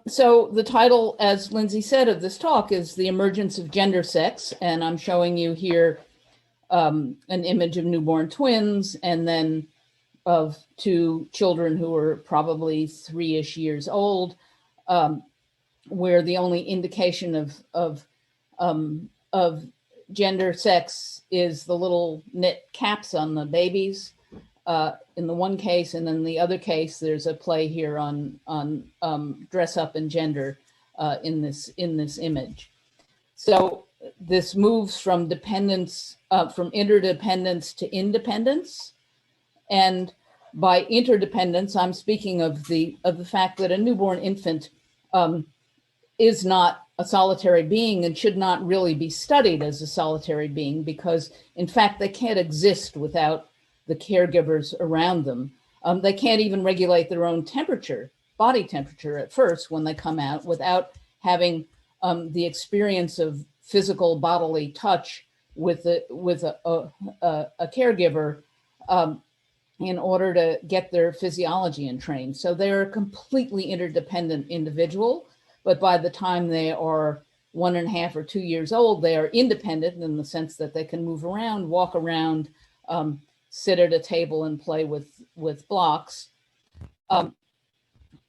So the title, as Lindsay said, of this talk is The Emergence of Gender Sex, and I'm showing you here an image of newborn twins and then of two children who were probably 3-ish years old, where the only indication of gender sex is the little knit caps on the babies in the one case, and then the other case there's a play here on dress up and gender in this image. So this moves from dependence, from interdependence to independence, and by interdependence I'm speaking of the fact that a newborn infant is not a solitary being and should not really be studied as a solitary being, because in fact they can't exist without the caregivers around them. They can't even regulate their own temperature, body temperature at first when they come out, without having the experience of physical bodily touch with a caregiver in order to get their physiology entrained. So they're a completely interdependent individual, but by the time they are 1.5 or 2 years old, they are independent in the sense that they can move around, walk around, sit at a table and play with blocks.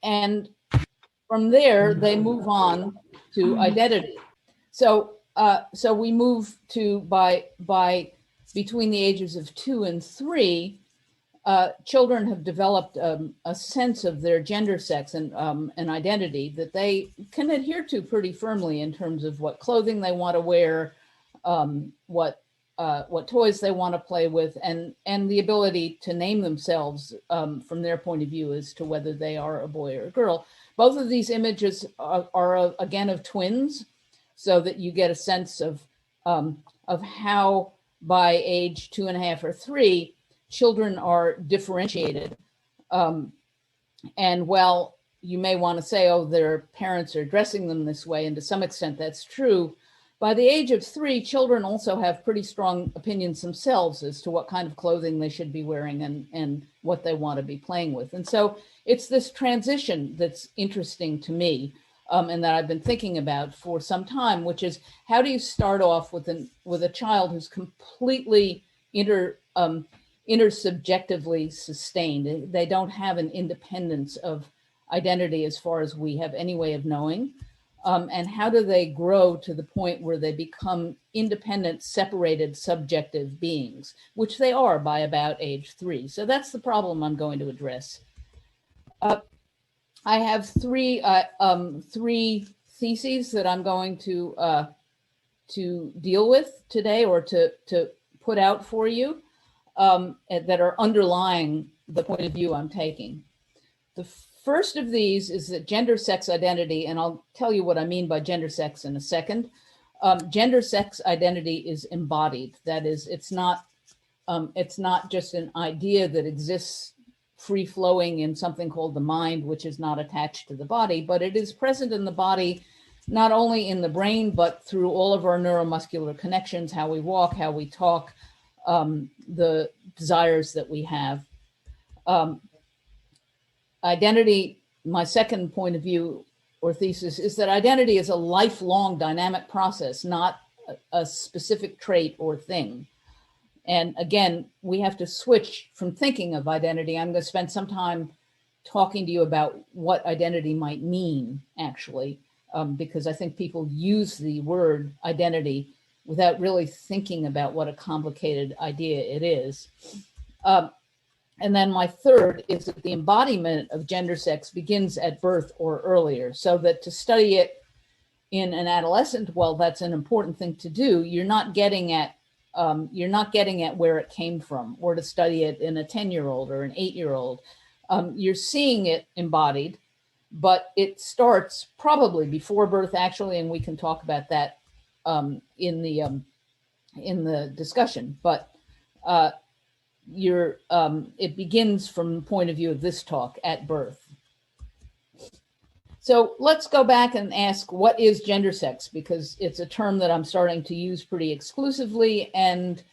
And from there, they move on to identity. So we move to, by between the ages of 2 and 3, children have developed a sense of their gender sex and an identity that they can adhere to pretty firmly in terms of what clothing they want to wear, what toys they want to play with, and the ability to name themselves from their point of view as to whether they are a boy or a girl. Both of these images are again of twins, so that you get a sense of how by age 2.5 or 3, children are differentiated. And while you may want to say, oh, their parents are dressing them this way, and to some extent that's true, by the age of 3, children also have pretty strong opinions themselves as to what kind of clothing they should be wearing and what they want to be playing with. And so it's this transition that's interesting to me, and that I've been thinking about for some time, which is, how do you start off with a child who's completely intersubjectively sustained? They don't have an independence of identity as far as we have any way of knowing. And how do they grow to the point where they become independent, separated, subjective beings, which they are by about age 3. So that's the problem I'm going to address. I have three theses that I'm going to deal with today, or to put out for you, that are underlying the point of view I'm taking. The first of these is that gender sex identity, and I'll tell you what I mean by gender sex in a second. Gender sex identity is embodied. That is, it's not just an idea that exists free flowing in something called the mind, which is not attached to the body, but it is present in the body, not only in the brain, but through all of our neuromuscular connections, how we walk, how we talk, the desires that we have. Identity, my second point of view or thesis, is that identity is a lifelong dynamic process, not a specific trait or thing. And again, we have to switch from thinking of identity. I'm going to spend some time talking to you about what identity might mean, actually, because I think people use the word identity without really thinking about what a complicated idea it is. And then my third is that the embodiment of gender sex begins at birth or earlier, so that to study it in an adolescent, well, that's an important thing to do. You're not getting at where it came from, or to study it in a 10-year-old or an 8-year-old. You're seeing it embodied, but it starts probably before birth, actually, and we can talk about that in the discussion. But it begins from the point of view of this talk at birth. So let's go back and ask, what is gender sex? Because it's a term that I'm starting to use pretty exclusively, and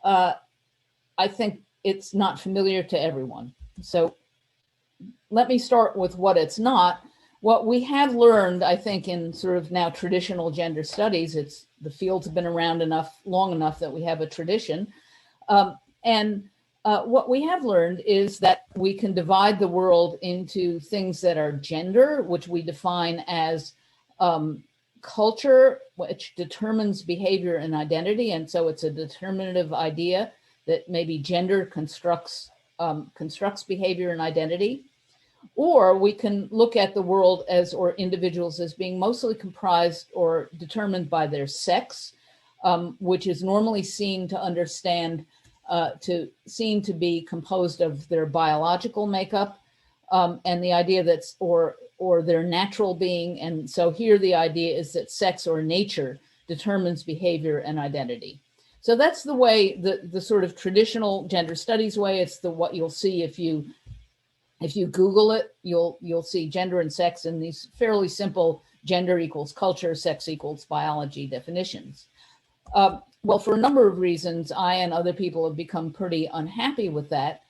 I think it's not familiar to everyone. So let me start with what it's not. what we have learned, I think, in sort of now traditional gender studies, the field's been around long enough that we have a tradition. What we have learned is that we can divide the world into things that are gender, which we define as culture, which determines behavior and identity. And so it's a determinative idea that maybe gender constructs behavior and identity. Or we can look at the world or individuals as being mostly comprised or determined by their sex, which is normally seen to be composed of their biological makeup, and the idea that's or their natural being. And so here the idea is that sex or nature determines behavior and identity. So that's the way, the sort of traditional gender studies way. It's what you'll see if you Google it. You'll see gender and sex in these fairly simple gender equals culture, sex equals biology definitions. Well, for a number of reasons, I and other people have become pretty unhappy with that,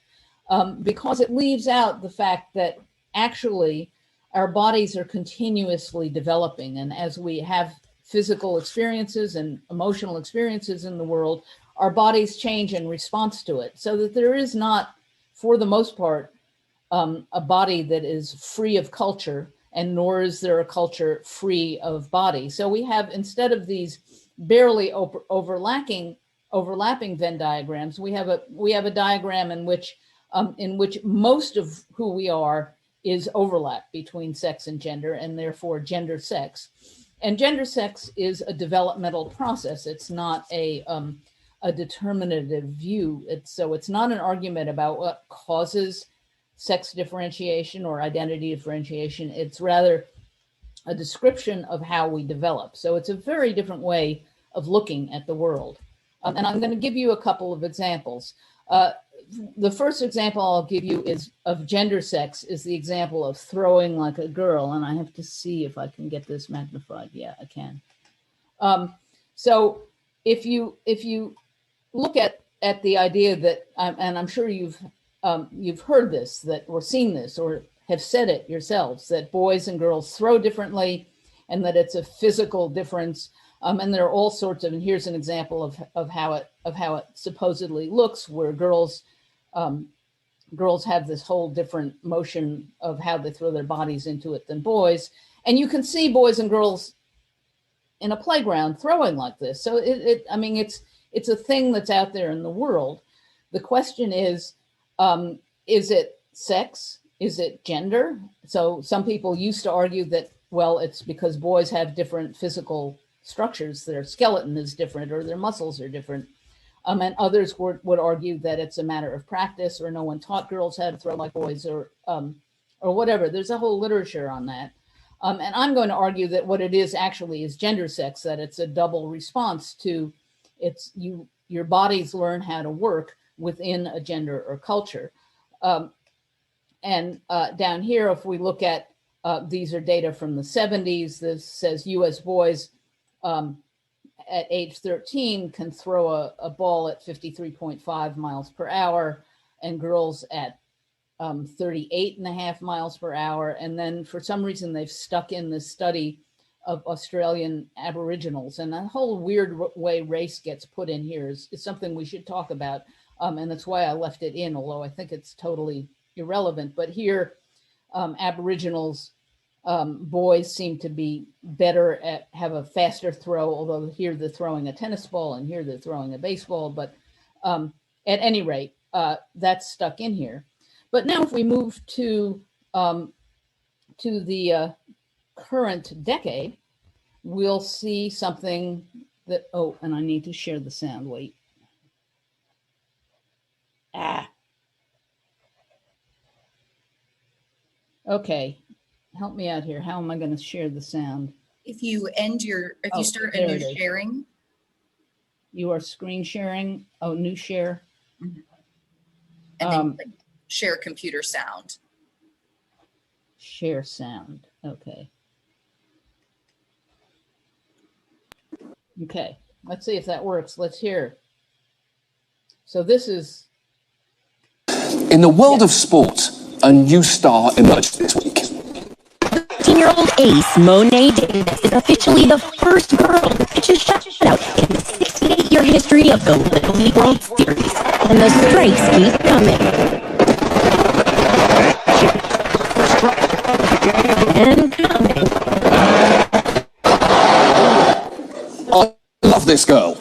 because it leaves out the fact that actually our bodies are continuously developing. And as we have physical experiences and emotional experiences in the world, our bodies change in response to it. So that there is not, for the most part, a body that is free of culture, and nor is there a culture free of body. So we have, instead of these barely overlapping Venn diagrams, we have a diagram in which most of who we are is overlap between sex and gender, and therefore gender sex. And gender sex is a developmental process. It's not a determinative view. It's not an argument about what causes sex differentiation or identity differentiation. It's rather a description of how we develop. So it's a very different way of looking at the world. And I'm going to give you a couple of examples. The first example I'll give you of gender sex is the example of throwing like a girl. And I have to see if I can get this magnified. Yeah, I can. So if you look at the idea that, and I'm sure you've heard this, or seen this, or have said it yourselves, that boys and girls throw differently, and that it's a physical difference. And there are all sorts of, and here's an example of how it supposedly looks, where girls have this whole different motion of how they throw their bodies into it than boys. And you can see boys and girls in a playground throwing like this. So it's a thing that's out there in the world. The question is it sex? Is it gender? So some people used to argue that, well, it's because boys have different physical structures. Their skeleton is different, or their muscles are different. And others would argue that it's a matter of practice, or no one taught girls how to throw like boys, or whatever. There's a whole literature on that. And I'm going to argue that what it is actually is gender sex, that it's a double response to your bodies learn how to work within a gender or culture. And down here, if we look at, these are data from the 70s, this says US boys at age 13 can throw a ball at 53.5 miles per hour, and girls at 38.5 miles per hour. And then for some reason, they've stuck in this study of Australian Aboriginals. And a whole weird way race gets put in here is something we should talk about. And that's why I left it in, although I think it's totally irrelevant. But here, Aboriginals, boys seem to be better have a faster throw, although here they're throwing a tennis ball and here they're throwing a baseball. But at any rate, that's stuck in here. But now if we move to the current decade, we'll see something that, and I need to share the sound, wait. Okay, help me out here. How am I going to share the sound? If you start a new sharing. You are screen sharing. Oh, new share. Mm-hmm. And then like share computer sound. Share sound. Okay. Okay, let's see if that works. Let's hear. So this is. In the world of sport, a new star emerged this week. 16-year-old ace, Monet Davis, is officially the first girl to pitch a shutout in the 68-year history of the Little League World Series. And the strikes keep coming. And coming. I love this girl.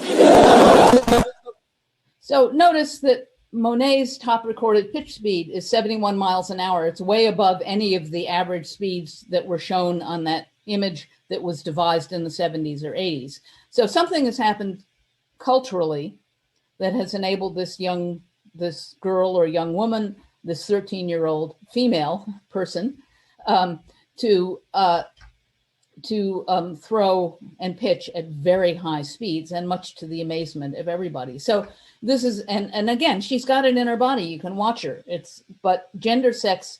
So notice that Monet's top recorded pitch speed is 71 miles an hour. It's way above any of the average speeds that were shown on that image that was devised in the 70s or 80s. So something has happened culturally that has enabled this girl or young woman, this 13-year-old female person, to throw and pitch at very high speeds, and much to the amazement of everybody. So this is, and again, she's got it in her body. You can watch her. But gender sex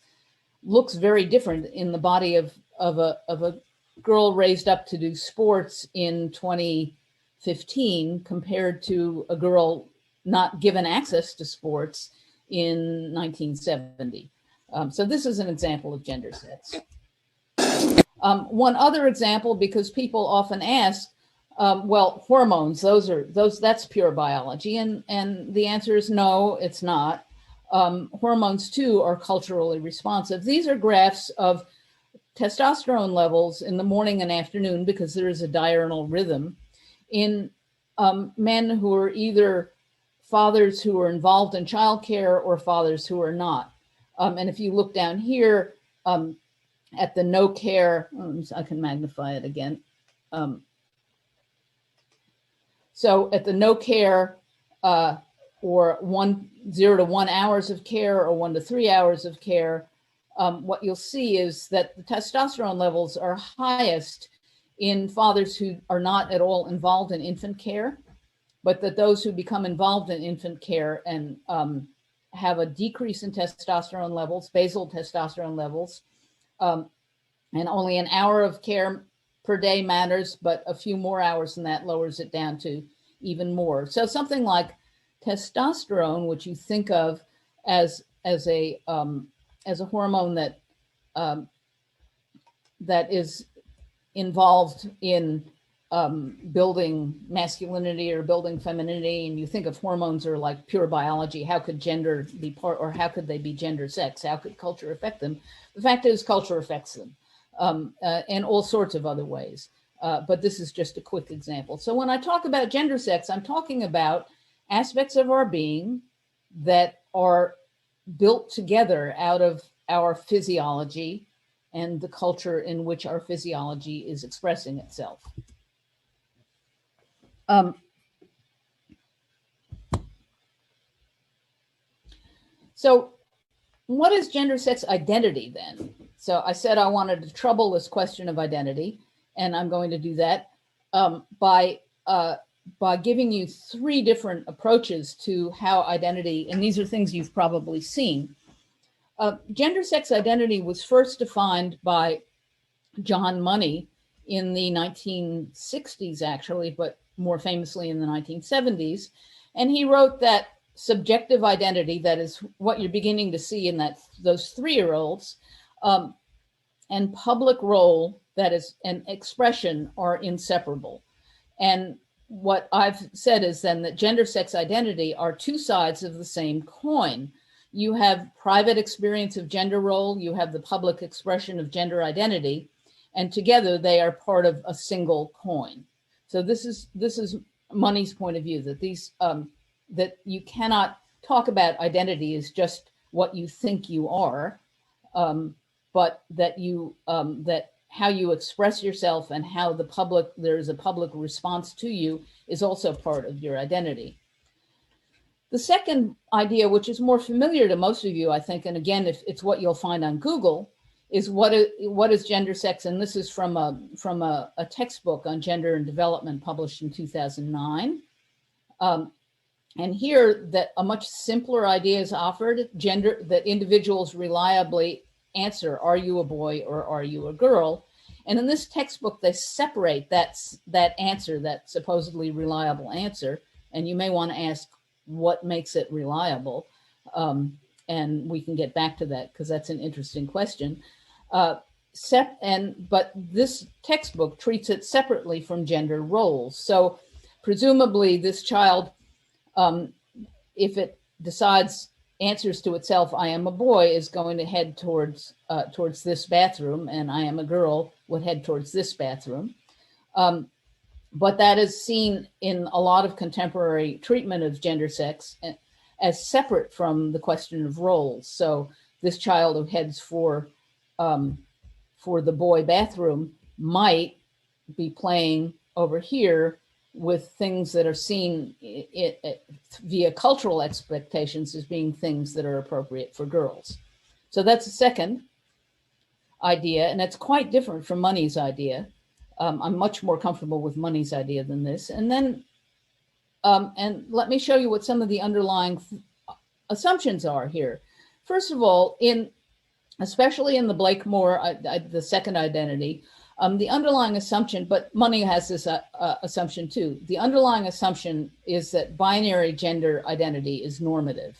looks very different in the body of a girl raised up to do sports in 2015 compared to a girl not given access to sports in 1970. So this is an example of gender sex. One other example, because people often ask, well, hormones, that's pure biology. And the answer is no, it's not. Hormones too are culturally responsive. These are graphs of testosterone levels in the morning and afternoon, because there is a diurnal rhythm in men who are either fathers who are involved in childcare or fathers who are not. And if you look down here at the no care, I can magnify it again. So at the no care or 0 to 1 hours of care or 1 to 3 hours of care, what you'll see is that the testosterone levels are highest in fathers who are not at all involved in infant care, but that those who become involved in infant care and have a decrease in testosterone levels, basal testosterone levels, and only an hour of care per day matters, but a few more hours than that lowers it down to even more. So something like testosterone, which you think of as a hormone that that is involved in building masculinity or building femininity, and you think of hormones are like pure biology. How could gender be part, or how could they be gender sex? How could culture affect them? The fact is, culture affects them in all sorts of other ways. But this is just a quick example. So when I talk about gender sex, I'm talking about aspects of our being that are built together out of our physiology and the culture in which our physiology is expressing itself. So what is gender sex identity then? So I said I wanted to trouble this question of identity, and I'm going to do that by giving you 3 different approaches to how identity, and these are things you've probably seen. Gender sex identity was first defined by John Money in the 1960s, actually, but more famously in the 1970s. And he wrote that subjective identity, that is what you're beginning to see in those 3-year-olds, and public role, that is an expression, are inseparable. And what I've said is then that gender sex identity are 2 sides of the same coin. You have private experience of gender role, you have the public expression of gender identity, and together they are part of a single coin. So this is Money's point of view, that these that you cannot talk about identity as just what you think you are, but that you that how you express yourself and how there's a public response to you is also part of your identity. The second idea, which is more familiar to most of you, I think, and again, if it's what you'll find on Google, is what is gender sex? And this is from a textbook on gender and development published in 2009. And here, that a much simpler idea is offered: gender, that individuals reliably answer, are you a boy or are you a girl? And in this textbook, they separate that answer, that supposedly reliable answer. And you may want to ask, what makes it reliable? And we can get back to that because that's an interesting question. but this textbook treats it separately from gender roles. So presumably this child, if it decides answers to itself, I am a boy, is going to head towards this bathroom, and I am a girl would head towards this bathroom. But that is seen in a lot of contemporary treatment of gender sex as separate from the question of roles. So this child who heads for the boy bathroom might be playing over here with things that are seen via cultural expectations as being things that are appropriate for girls. So that's the second idea, and it's quite different from Money's idea. I'm much more comfortable with Money's idea than this. And then, and let me show you what some of the underlying assumptions are here. First of all, especially in the Blakemore, the second identity, the underlying assumption, but Money has this assumption too. The underlying assumption is that binary gender identity is normative.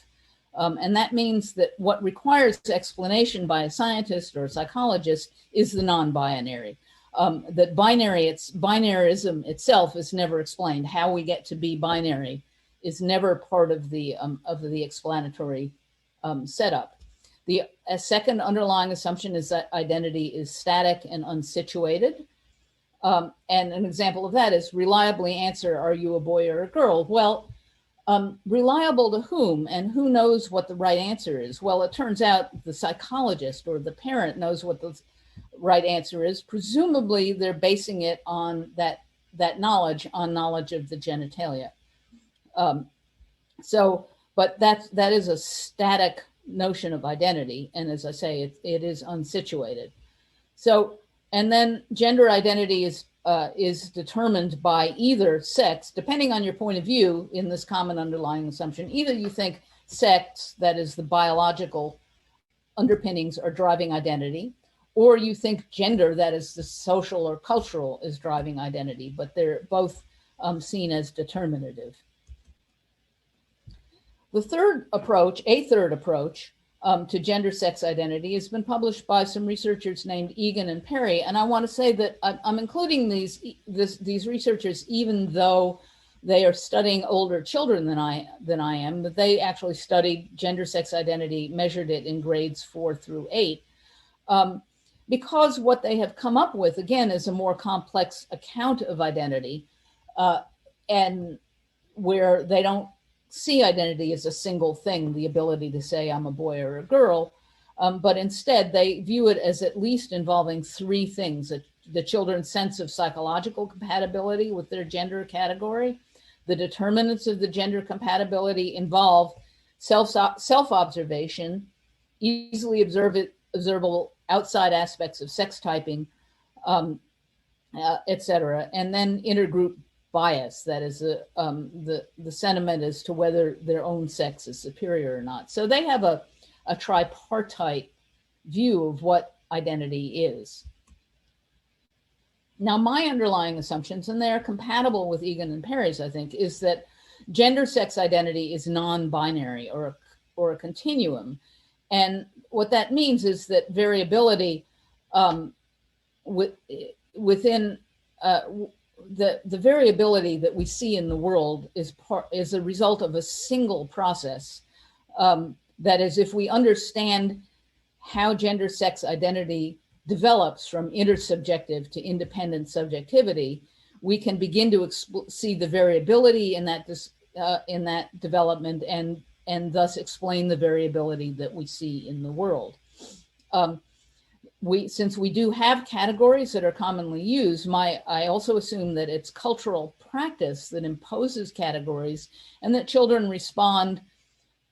And that means that what requires explanation by a scientist or a psychologist is the non-binary. That binarism itself is never explained. How we get to be binary is never part of the explanatory setup. A second underlying assumption is that identity is static and unsituated. And an example of that is reliably answer, are you a boy or a girl? Well, reliable to whom, and who knows what the right answer is? Well, it turns out the psychologist or the parent knows what the right answer is. Presumably they're basing it on that knowledge of the genitalia. But that is a static notion of identity, and as I say, it is unsituated. So, and then gender identity is determined by either sex, depending on your point of view in this common underlying assumption. Either you think sex, that is the biological underpinnings, are driving identity, or you think gender, that is the social or cultural, is driving identity, but they're both seen as determinative. A third approach to gender sex identity has been published by some researchers named Egan and Perry. And I want to say that I'm including these researchers even though they are studying older children than I am, but they actually studied gender sex identity, measured it in grades 4 through 8. Because what they have come up with, again, is a more complex account of identity, and where they don't see identity as a single thing, the ability to say I'm a boy or a girl, but instead they view it as at least involving 3 things: the children's sense of psychological compatibility with their gender category, the determinants of the gender compatibility involve self-observation, easily observable outside aspects of sex typing, etc., and then intergroup bias, that is the sentiment as to whether their own sex is superior or not. So they have a tripartite view of what identity is. Now, my underlying assumptions, and they're compatible with Egan and Perry's, I think, is that gender sex identity is non-binary or a continuum. And what that means is that variability within the variability that we see in the world is a result of a single process. That is, if we understand how gender sex identity develops from intersubjective to independent subjectivity, we can begin to see the variability in that development and thus explain the variability that we see in the world. Since we do have categories that are commonly used, I also assume that it's cultural practice that imposes categories, and that children respond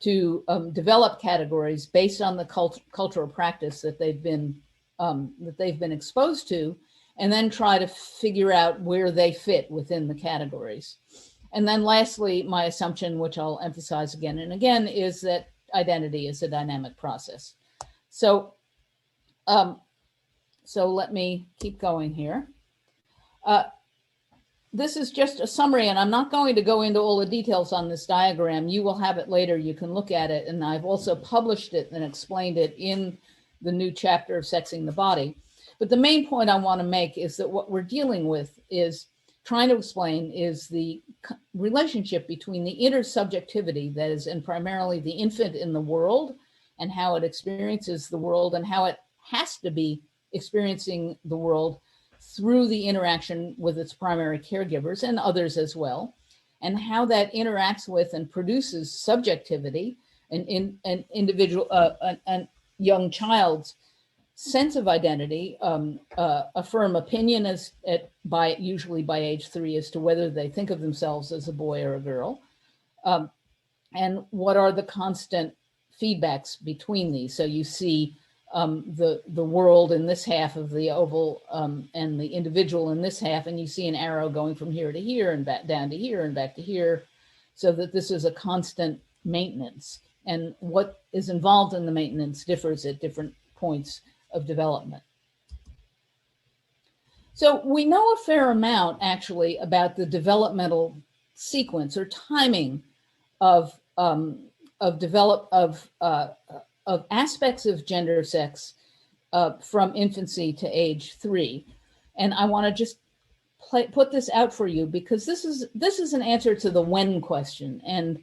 to develop categories based on the cultural practice that they've been exposed to, and then try to figure out where they fit within the categories. And then lastly, my assumption, which I'll emphasize again and again, is that identity is a dynamic process. So let me keep going here. This is just a summary, and I'm not going to go into all the details on this diagram. You will have it later. You can look at it, and I've also published it and explained it in the new chapter of Sexing the Body. But the main point I want to make is that what we're dealing with is trying to explain is the relationship between the intersubjectivity, that is, and primarily the infant in the world and how it experiences the world and how it has to be experiencing the world through the interaction with its primary caregivers and others as well, and how that interacts with and produces subjectivity, an individual, a young child's sense of identity, a firm opinion usually by age 3 as to whether they think of themselves as a boy or a girl, and what are the constant feedbacks between these. So you see the world in this half of the oval and the individual in this half, and you see an arrow going from here to here and back down to here and back to here, so that this is a constant maintenance. And what is involved in the maintenance differs at different points of development. So we know a fair amount actually about the developmental sequence or timing of aspects of gender sex from infancy to age 3. And I want to just put this out for you because this is an answer to the when question. And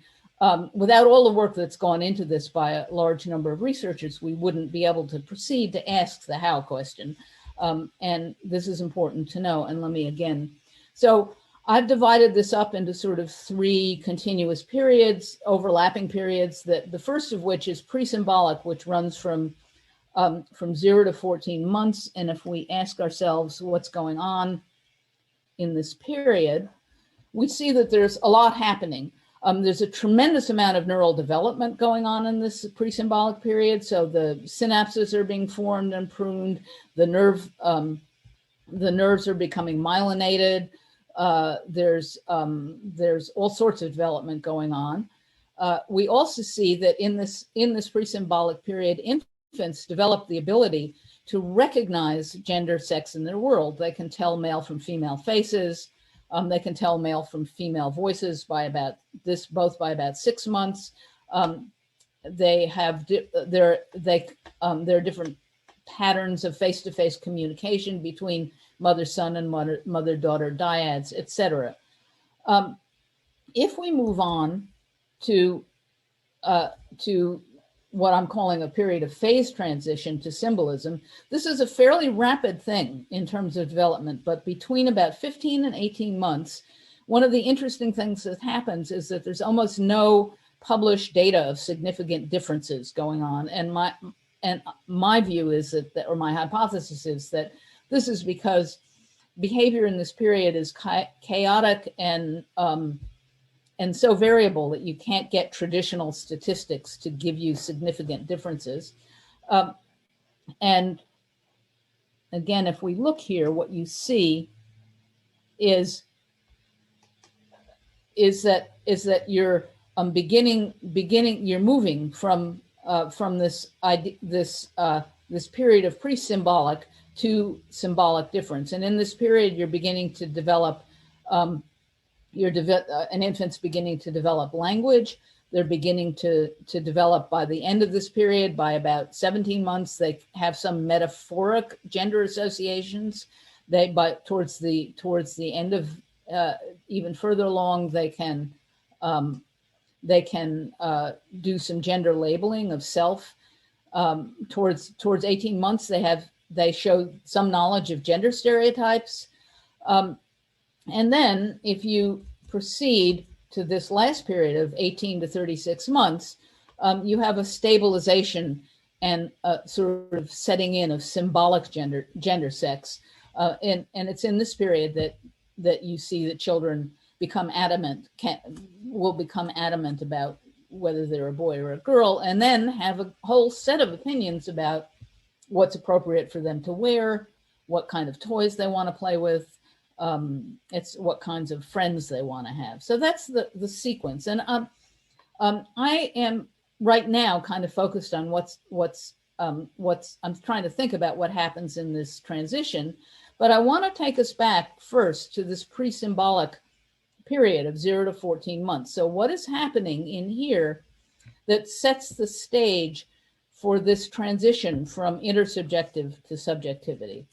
without all the work that's gone into this by a large number of researchers, we wouldn't be able to proceed to ask the how question. And this is important to know. And let me again, so I've divided this up into sort of 3 continuous periods, overlapping periods, that the first of which is pre-symbolic, which runs from 0 to 14 months. And if we ask ourselves what's going on in this period, we see that there's a lot happening. There's a tremendous amount of neural development going on in this pre-symbolic period. So the synapses are being formed and pruned. The nerves are becoming myelinated. There's all sorts of development going on. We also see that in this pre-symbolic period, infants develop the ability to recognize gender, sex in their world. They can tell male from female faces. They can tell male from female voices by about 6 months. They have there are different patterns of face-to-face communication between mother-son and mother-daughter dyads, etc. If we move on to what I'm calling a period of phase transition to symbolism, this is a fairly rapid thing in terms of development, but between about 15 and 18 months, one of the interesting things that happens is that there's almost no published data of significant differences going on. And my view is that, or my hypothesis is that this is because behavior in this period is chaotic and so variable that you can't get traditional statistics to give you significant differences. And again, if we look here, what you see is that you're you're moving from this period of pre-symbolic to symbolic difference. And in this period, you're beginning to develop an infant's beginning to develop language. They're beginning to develop by the end of this period. By about 17 months, they have some metaphoric gender associations. Towards the end of even further along, they can do some gender labeling of self. Towards 18 months, they show some knowledge of gender stereotypes. And then if you proceed to this last period of 18 to 36 months, you have a stabilization and a sort of setting in of symbolic gender sex. And it's in this period that you see that children will become adamant about whether they're a boy or a girl, and then have a whole set of opinions about what's appropriate for them to wear, what kind of toys they want to play with, it's what kinds of friends they want to have. So that's the sequence. And I am right now kind of focused on I'm trying to think about what happens in this transition, but I want to take us back first to this pre-symbolic period of 0 to 14 months. So what is happening in here that sets the stage for this transition from intersubjective to subjectivity?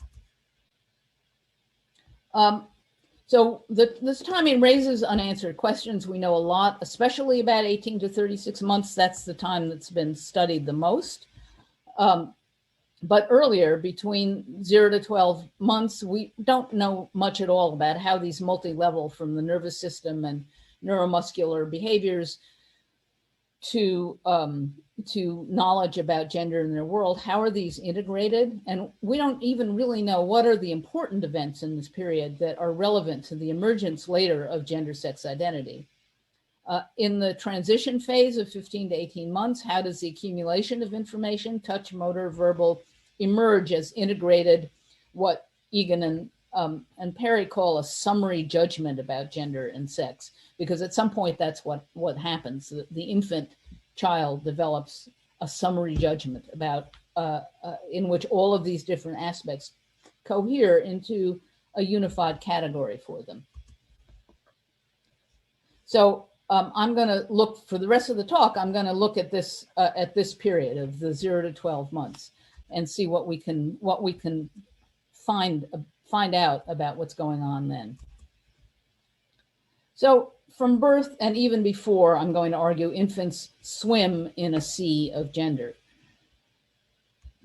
So this timing raises unanswered questions. We know a lot, especially about 18 to 36 months. That's the time that's been studied the most. But earlier, between 0 to 12 months, we don't know much at all about how these multi-level, from the nervous system and neuromuscular behaviors to knowledge about gender in their world, how are these integrated? And we don't even really know what are the important events in this period that are relevant to the emergence later of gender sex identity. In the transition phase of 15 to 18 months, how does the accumulation of information, touch, motor, verbal, emerge as integrated, what Egan and Perry call a summary judgment about gender and sex? Because at some point, that's what happens. The infant child develops a summary judgment about in which all of these different aspects cohere into a unified category for them. So I'm going to look, for the rest of the talk, I'm going to look at this period of the 0 to 12 months and see what we can find out about what's going on then. So from birth and even before, I'm going to argue infants swim in a sea of gender.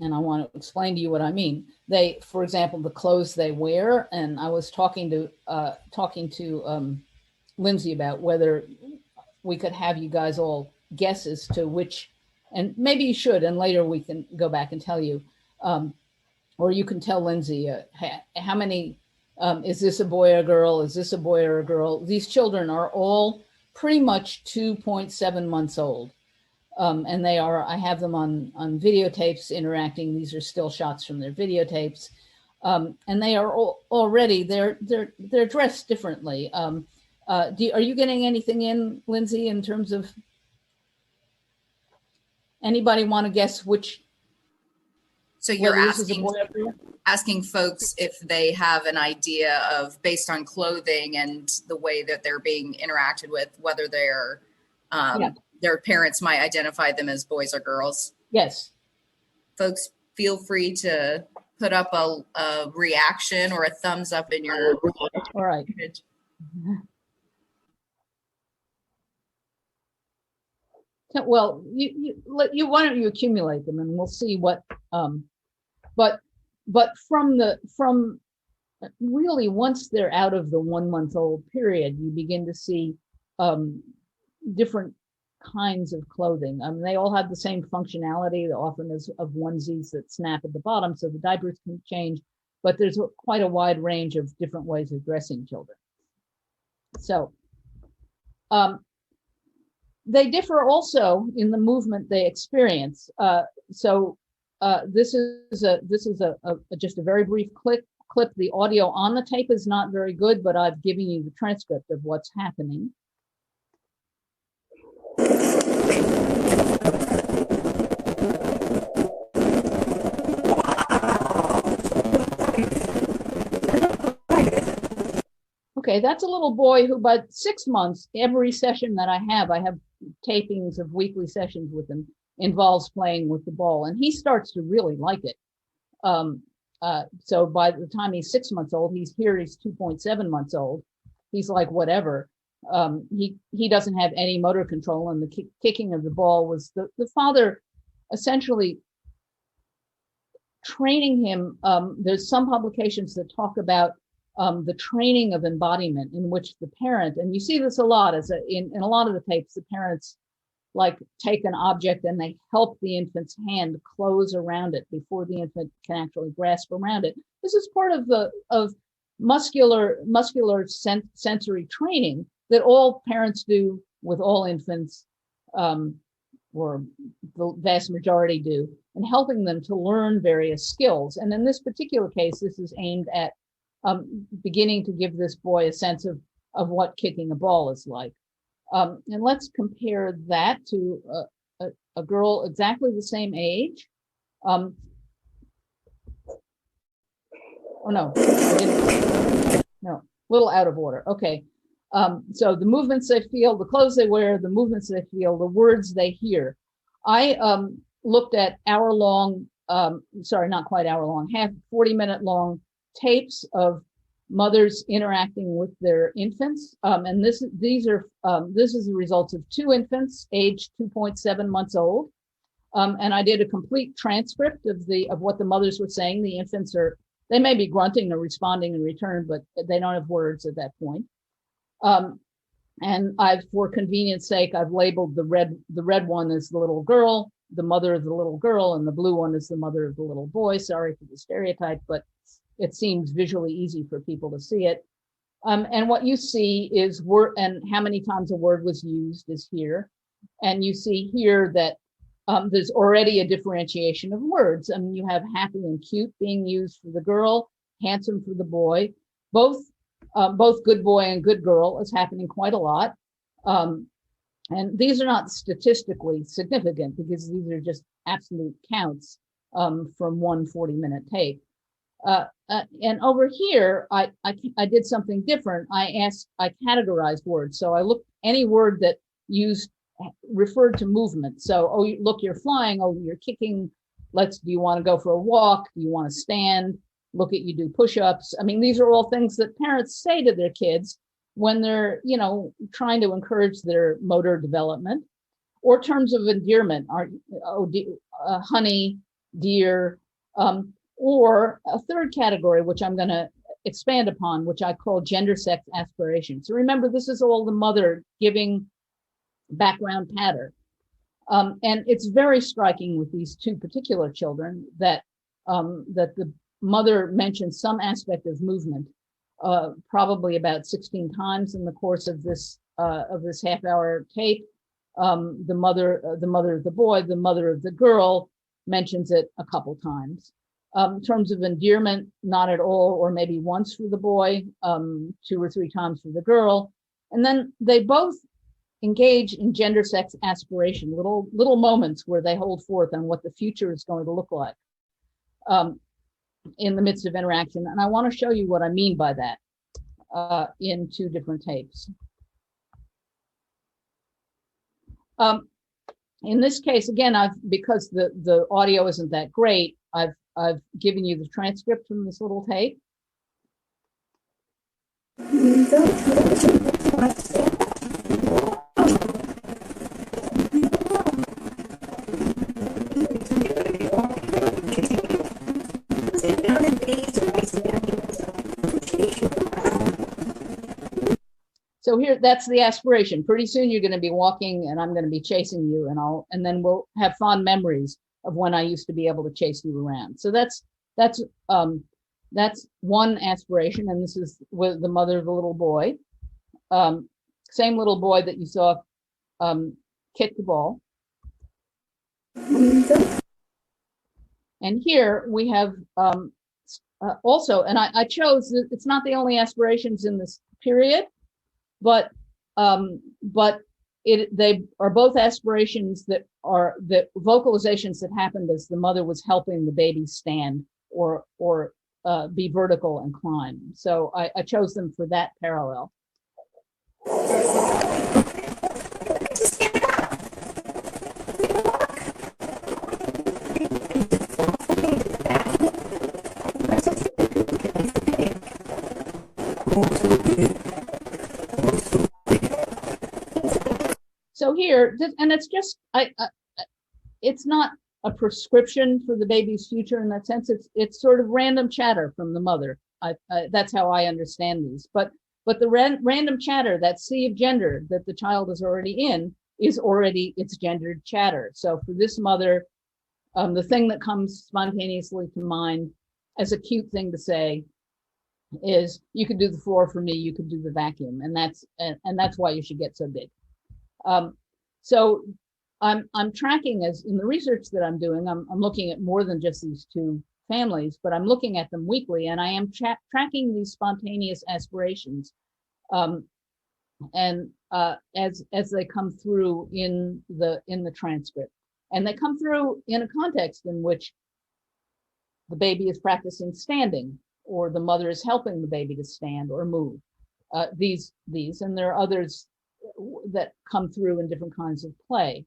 And I want to explain to you what I mean. They, for example, the clothes they wear, and I was talking to Lindsay about whether we could have you guys all guess as to which, and maybe you should, and later we can go back and tell you, or you can tell Lindsay how many, is this a boy or a girl? Is this a boy or a girl? These children are all pretty much 2.7 months old. And they are, I have them on videotapes interacting. These are still shots from their videotapes. And they are already, they're dressed differently. Are you getting anything in, Lindsay, in terms of, anybody want to guess which? So you're asking folks if they have an idea of, based on clothing and the way that they're being interacted with, whether they're, their parents might identify them as boys or girls. Yes. Folks, feel free to put up a reaction or a thumbs up in your. All right. Well, why don't you accumulate them and we'll see what, but from really, once they're out of the 1 month old period, you begin to see different kinds of clothing. They all have the same functionality, often as of onesies that snap at the bottom, so the diapers can change, but there's quite a wide range of different ways of dressing children. So they differ also in the movement they experience. This is just a very brief clip. The audio on the tape is not very good, but I've given you the transcript of what's happening. Okay, that's a little boy who, by 6 months, every session that I have tapings of weekly sessions with him, involves playing with the ball, and he starts to really like it. So by the time he's 6 months old, he's 2.7 months old. He's like, whatever. He doesn't have any motor control, and the kicking of the ball was the father essentially training him. There's some publications that talk about the training of embodiment, in which the parent, and you see this a lot, in a lot of the tapes, the parents like take an object and they help the infant's hand close around it before the infant can actually grasp around it. This is part of muscular sensory training that all parents do with all infants, or the vast majority do, and helping them to learn various skills. And in this particular case, this is aimed at beginning to give this boy a sense of what kicking a ball is like. And let's compare that to a girl exactly the same age. Oh no, no, a little out of order. Okay, so the movements they feel, the clothes they wear, the movements they feel, the words they hear. I looked at hour-long, sorry, not quite hour-long, 40-minute long tapes of mothers interacting with their infants. And this is the results of 2 infants aged 2.7 months old. And I did a complete transcript of what the mothers were saying. The infants they may be grunting or responding in return, but they don't have words at that point. And for convenience sake, I've labeled the red one as the little girl, the mother of the little girl, and the blue one is the mother of the little boy. Sorry for the stereotype, but it seems visually easy for people to see it. And what you see is and how many times a word was used is here. And you see here that there's already a differentiation of words. I mean, you have happy and cute being used for the girl, handsome for the boy. Both good boy and good girl is happening quite a lot. And these are not statistically significant because these are just absolute counts from one 40-minute tape. And over here, I did something different. I categorized words. So I looked any word that referred to movement. So, oh, look, you're flying. Oh, you're kicking. Do you want to go for a walk? Do you want to stand? Look at you do push-ups. I mean, these are all things that parents say to their kids when they're, trying to encourage their motor development. Or terms of endearment, honey, dear, or a third category, which I'm going to expand upon, which I call gender sex aspirations. So remember, this is all the mother giving background patter. And it's very striking with these 2 particular children that the mother mentioned some aspect of movement, probably about 16 times in the course of this half-hour tape. The mother of the boy, the mother of the girl mentions it a couple times. In terms of endearment, not at all, or maybe once for the boy, 2 or 3 times for the girl. And then they both engage in gender sex aspiration, little moments where they hold forth on what the future is going to look like in the midst of interaction. And I want to show you what I mean by that in 2 different tapes. In this case, again, because the audio isn't that great, I've given you the transcript from this little tape. So here, that's the aspiration. Pretty soon you're going to be walking and I'm going to be chasing you, and then we'll have fond memories of when I used to be able to chase you around. So that's one aspiration, and this is with the mother of the little boy. Same little boy that you saw kick the ball. And here we have also, and I chose, it's not the only aspirations in this period, but they are both aspirations that vocalizations that happened as the mother was helping the baby stand or be vertical and climb. So I chose them for that parallel. So here, and it's just, it's not a prescription for the baby's future in that sense. It's sort of random chatter from the mother. That's how I understand these. But the random chatter, that sea of gender that the child is already in, is already its gendered chatter. So for this mother, the thing that comes spontaneously to mind as a cute thing to say is, "You could do the floor for me. You could do the vacuum," and that's why you should get so big. So I'm tracking, as in the research that I'm doing, I'm looking at more than just these 2 families, but I'm looking at them weekly, and I am tracking these spontaneous aspirations, and as they come through in the transcript, and they come through in a context in which the baby is practicing standing, or the mother is helping the baby to stand or move. These, and there are others that come through in different kinds of play.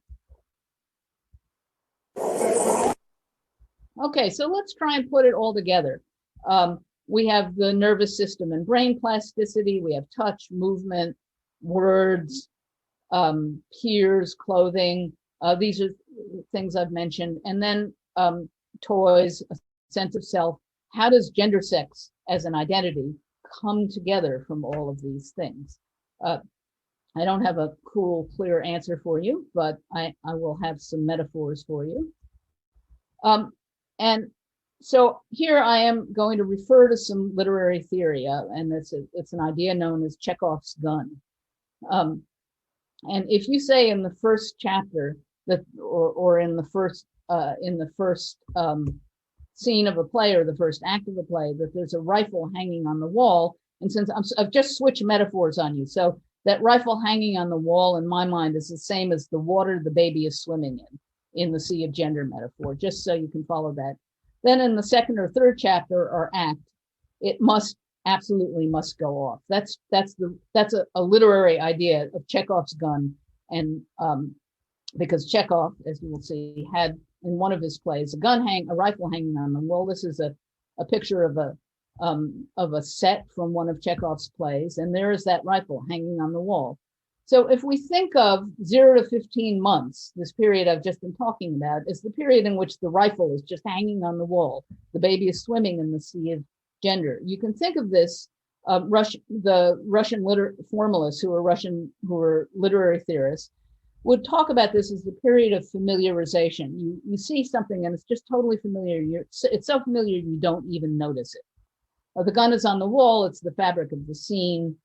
Okay, so let's try and put it all together. we have the nervous system and brain plasticity. We have touch, movement, words, peers, clothing. These are things I've mentioned. And then toys, a sense of self. How does gender sex as an identity come together from all of these things? I don't have a cool, clear answer for you, but I will have some metaphors for you. And so here I am going to refer to some literary theory, and it's an idea known as Chekhovs gun. And if you say in the first chapter that, or in the first scene of a play or the first act of a play, that there's a rifle hanging on the wall, and since I've just switched metaphors on you, so that rifle hanging on the wall in my mind is the same as the water the baby is swimming in the sea of gender metaphor, just so you can follow that. Then in the second or third chapter or act, it absolutely must go off. That's a literary idea of Chekhov's gun, and because Chekhov, as you will see, had in one of his plays a rifle hanging on the wall. This is a picture of a set from one of Chekhov's plays, and there is that rifle hanging on the wall. So if we think of 0 to 15 months, this period I've just been talking about is the period in which the rifle is just hanging on the wall. The baby is swimming in the sea of gender. You can think of this, the Russian formalists who were literary theorists would talk about this as the period of familiarization. You see something and it's just totally familiar. It's so familiar you don't even notice it. The gun is on the wall. It's the fabric of the scene.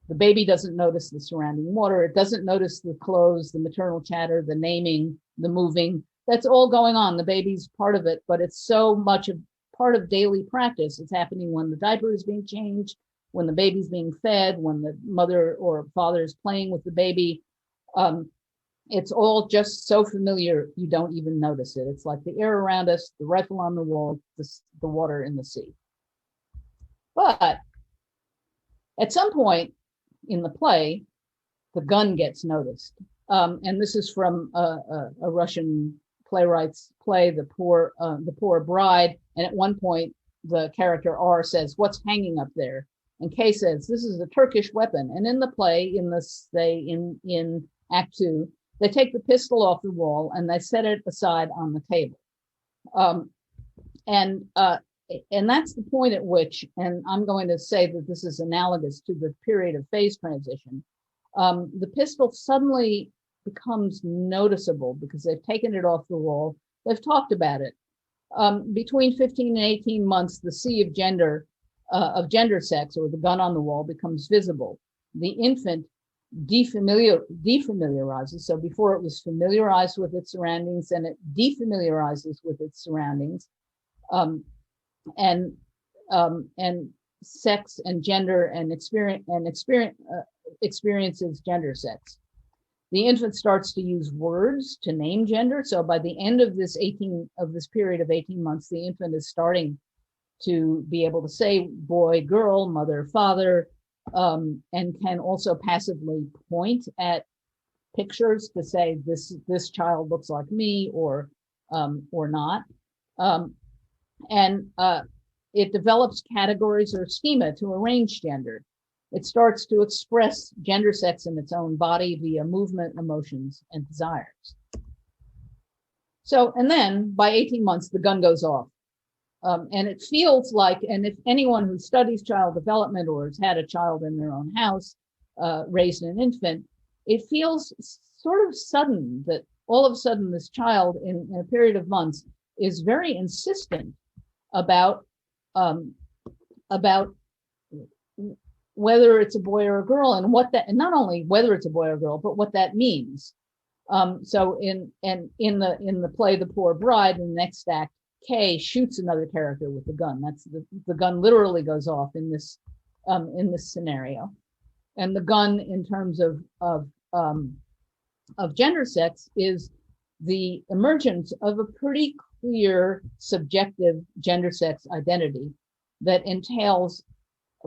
The baby doesn't notice the surrounding water. It doesn't notice the clothes, the maternal chatter, the naming, the moving. That's all going on. The baby's part of it, but it's so much part of daily practice. It's happening when the diaper is being changed, when the baby's being fed, when the mother or father is playing with the baby. It's all just so familiar you don't even notice it. It's like the air around us, the rifle on the wall, the water in the sea. But at some point in the play, the gun gets noticed. And this is from a Russian playwright's play, The Poor Bride. And at one point, the character R says, "What's hanging up there?" And K says, "This is a Turkish weapon." And in the play, in Act 2, they take the pistol off the wall and they set it aside on the table. And that's the point at which, and I'm going to say that this is analogous to the period of phase transition, the pistol suddenly becomes noticeable because they've taken it off the wall. They've talked about it. Between 15 and 18 months, the sea of gender sex, or the gun on the wall, becomes visible. The infant defamiliarizes. So before it was familiarized with its surroundings, and it defamiliarizes with its surroundings. And sex and gender and experiences gender sex. The infant starts to use words to name gender. So by the end of this period of 18 months, the infant is starting to be able to say boy, girl, mother, father, and can also passively point at pictures to say this child looks like me or not. And it develops categories or schema to arrange gender. It starts to express gender sex in its own body via movement, emotions, and desires. So, and then by 18 months, the gun goes off. And it feels like, and if anyone who studies child development or has had a child in their own house, raised an infant, it feels sort of sudden that all of a sudden this child in a period of months is very insistent about whether it's a boy or a girl, and and not only whether it's a boy or girl, but what that means. So in the play The Poor Bride, in the next act, Kay shoots another character with the gun. That's the gun literally goes off in this scenario, and the gun in terms of gender sex is the emergence of a pretty clear subjective gender sex identity that entails,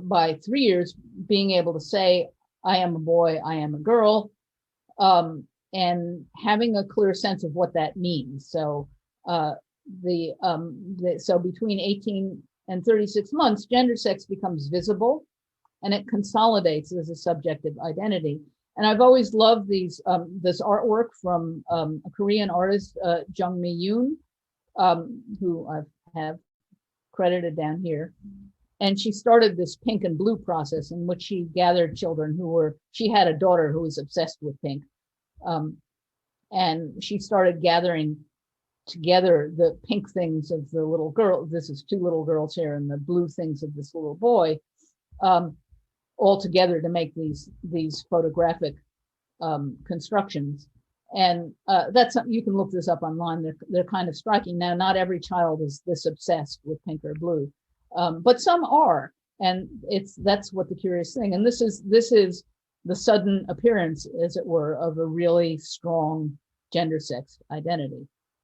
by 3 years, being able to say, I am a boy, I am a girl, and having a clear sense of what that means. So so between 18 and 36 months, gender sex becomes visible and it consolidates as a subjective identity. And I've always loved this artwork from a Korean artist, Jung Mi-yoon, who I have credited down here. And she started this pink and blue process in which she gathered children she had a daughter who was obsessed with pink. And she started gathering together the pink things of the little girl. This is two little girls here, and the blue things of this little boy, all together to make these photographic constructions. And that's something you can look this up online. They're kind of striking. Now, not every child is this obsessed with pink or blue, but some are, and that's what the curious thing. And this is the sudden appearance, as it were, of a really strong gender sex identity.